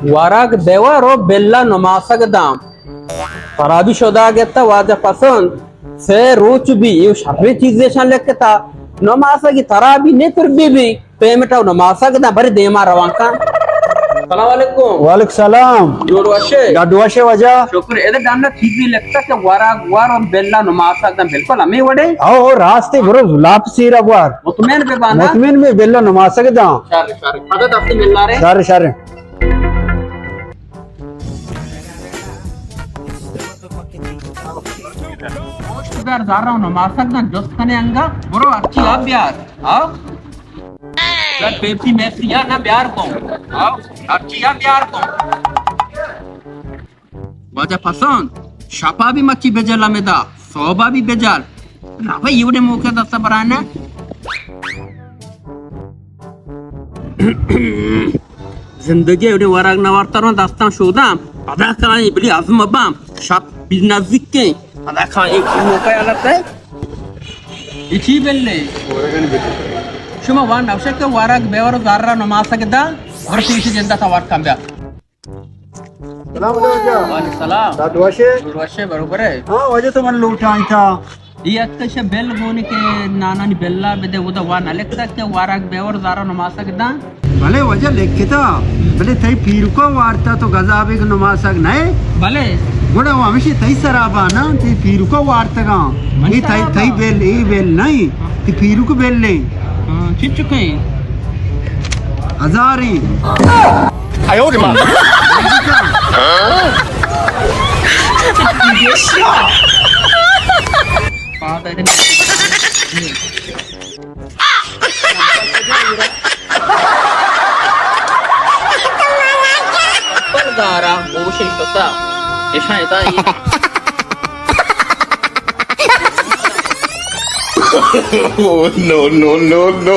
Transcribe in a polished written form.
Warak dewa ro bella nomasak dam. Farabi shoda getta waja pasand. Se roch bi ये शफे चीजें शान लेके था नमासा की तरह भी नहीं फिर भी पेमेंट और नमासा के ना भरे दे मार रवांका सलाम वालेकुम वालेकुम सलाम जोर वशे गाडुआशे वजह शुक्र इधर डालना ठीक भी लगता कि वार और बेल्ला नमासा एकदम बिल्कुल हमें वड़े आओ रास्ते बरो लाप सीरा बार मुतमैन पे बांधा मुतमिन में बेल्ला नमाज सकदा शारे पता दफ्ती मिल रहा है शारे शारे यार जा रहा हूँ नमासा एकदम जोश कने अंगा बरो अच्छी आप यार आओ यार पेप्सी मैप्सी यार ना प्यार को आओ अच्छी आप प्यार को वजह पसंद शापा भी मच्छी बेजल अमेदा सोबा भी बेजल ना भाई ये मौके दस्ता बराना जिंदगी उन्हें वराग नवारता दस्ता शोदा अदा का बली आजम अब्बाम शाप बिजनेस के अदा का एक मौका अलग है इची बेल्ले शुमा वान आवश्यक वाराग बेवर जाररा नमासा के दा वर्ष इसी जनता था वाट कांब्या सलाम वजह वालेकुम सलाम गाडुआशे वर्षे बरोबर है हां वजह तो मन लूटा था ये अत्तशे बेल गोने के नाना नि बेल्ला बेदे उदा वान अलेक्ता के वाराग बेवर जाररा नमासा के दा भले वजह लिखता भले थई पीर को वारता तो गजाबे के नमाज सक नहीं भले गोड़ा हमेशा थई सराबा ना ते पीर को वारता का ये थई बेल ए बेल नहीं ते पीर को बेल ले चिप चुके हजारी 哎呦我的妈！ 你别笑。 पादा इधर पर गारा वो शिल्पता ऐसा है ताई Oh no no no no!